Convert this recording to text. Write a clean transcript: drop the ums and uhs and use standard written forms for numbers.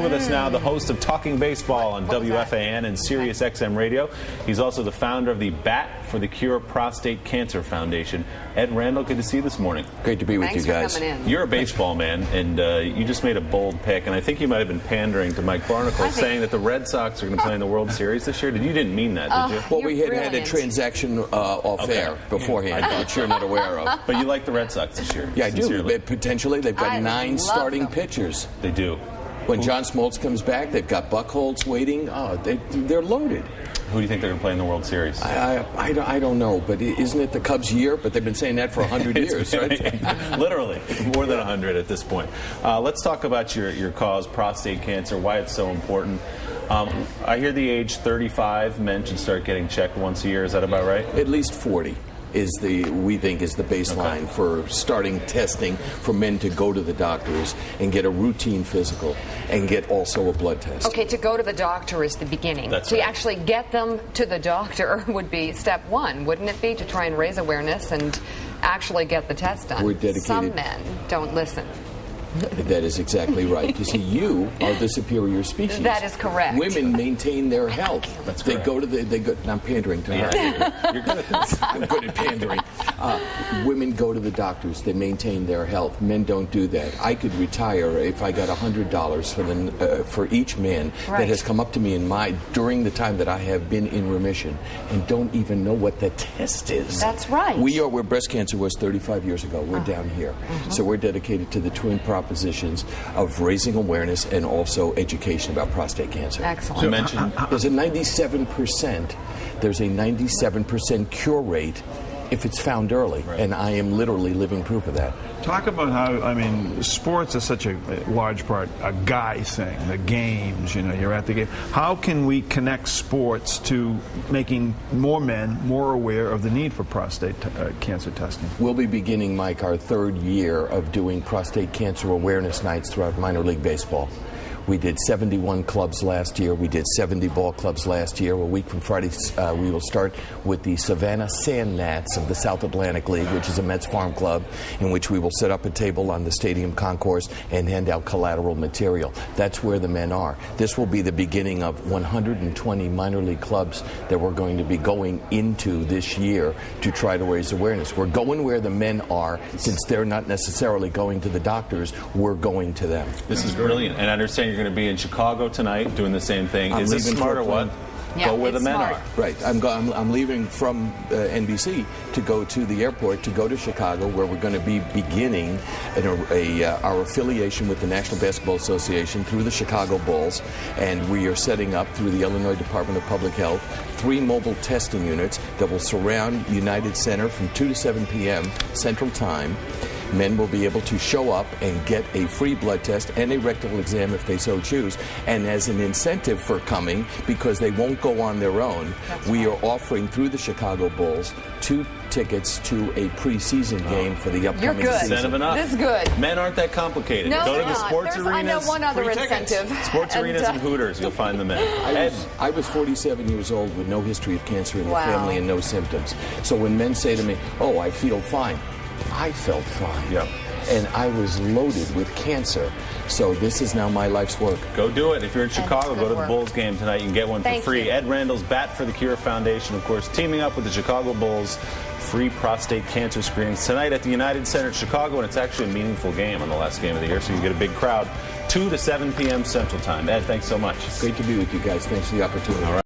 With us now, the host of Talking Baseball on WFAN and Sirius XM Radio. He's also the founder of the Bat for the Cure Prostate Cancer Foundation. Ed Randall, good to see you this morning. Great to be with you guys. Thanks for coming in. You're a baseball man, and you just made a bold pick, and I think you might have been pandering to Mike Barnicle, saying that the Red Sox are going to play in the World Series this year. You didn't mean that, did you? Well, we had a transaction off air beforehand, which you're not aware of. But you like the Red Sox this year? Yeah, I do. Potentially, they've got 9 starting pitchers. They do. When John Smoltz comes back, they've got Buck Holtz waiting. Oh, they're loaded. Who do you think they're going to play in the World Series? I don't know, but isn't it the Cubs' year? But they've been saying that for 100 years, right? Literally, more than 100 at this point. Let's talk about your cause, prostate cancer, why it's so important. I hear the age 35 men should start getting checked once a year. Is that about right? At least 40. We think is the baseline for starting testing for men to go to the doctors and get a routine physical and get also a blood test. Okay, to go to the doctor is the beginning. That's to right. actually get them to the doctor would be step 1, wouldn't it be? To try and raise awareness and actually get the test done. We're dedicated. Some men don't listen. That is exactly right. You see, you are the superior species. That is correct. Women maintain their health. That's they correct. go to the. I'm pandering to her. You're good at this. I'm good at pandering. Women go to the doctors. They maintain their health. Men don't do that. I could retire if I got $100 for each man that has come up to me during the time that I have been in remission and don't even know what the test is. That's right. Where breast cancer was 35 years ago. We're down here. So we're dedicated to the twin propositions of raising awareness and also education about prostate cancer. Excellent. You mentioned There's a 97% cure rate if it's found early, and I am literally living proof of that. Talk about how, sports is such a large part, a guy thing, the games, you're at the game. How can we connect sports to making more men more aware of the need for prostate cancer testing? We'll be beginning, Mike, our 3rd year of doing prostate cancer awareness nights throughout minor league baseball. We did 71 clubs last year. We did 70 ball clubs last year. A week from Friday, we will start with the Savannah Sand Gnats of the South Atlantic League, which is a Mets farm club, in which we will set up a table on the stadium concourse and hand out collateral material. That's where the men are. This will be the beginning of 120 minor league clubs that we're going to be going into this year to try to raise awareness. We're going where the men are. Since they're not necessarily going to the doctors, we're going to them. this is brilliant, and I understand you're going to be in Chicago tonight doing the same thing. Is this smart or what? Yeah, go where the it's men smart. are. Right. I'm leaving from NBC to go to the airport to go to Chicago, where we're going to be beginning our affiliation with the National Basketball Association through the Chicago Bulls, and we are setting up through the Illinois Department of Public Health 3 mobile testing units that will surround United Center from 2 to 7 p.m. Central Time. Men will be able to show up and get a free blood test and a rectal exam if they so choose. And as an incentive for coming, because they won't go on their own, we are offering through the Chicago Bulls 2 tickets to a preseason game for the upcoming You're good. season. Incentive enough. This is good. Men aren't that complicated. No, Go to they're the not. sports I arenas. know one other free tickets. incentive. Sports And, arenas and Hooters, you'll find them in. I was 47 years old with no history of cancer in the Wow. family and no symptoms. So when men say to me, "Oh, I feel fine," I felt fine. Yep. And I was loaded with cancer. So this is now my life's work. Go do it. If you're in Chicago, good go to the work. Bulls game tonight. You can get one for Thank free. you. Ed Randall's Bat for the Cure Foundation, of course, teaming up with the Chicago Bulls. Free prostate cancer screenings tonight at the United Center in Chicago, and it's actually a meaningful game on the last game of the year, so you get a big crowd. 2 to 7 p.m. Central Time. Ed, thanks so much. Great to be with you guys. Thanks for the opportunity. All right.